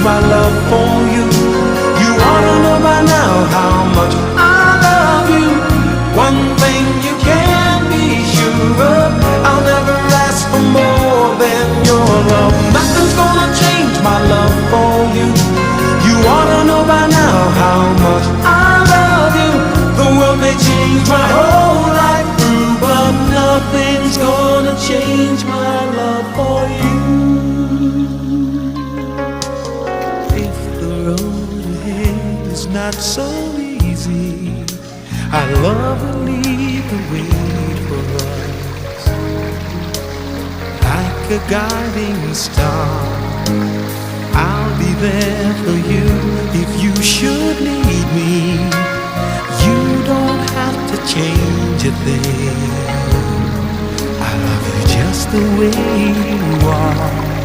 my love for you. You ought to know by now how much I love you. One thing you can be sure of, I'll never ask for more than your love. Nothing's gonna change my love for you. You ought to know by now how much I love you. The world may change my whole life through, but nothing's gonna change my love for you. If the road ahead is not so easy, our love will lead the way for us. Like a guiding star, I'll be there for you if you should need me. You don't have to change a thing. I love you just the way you are.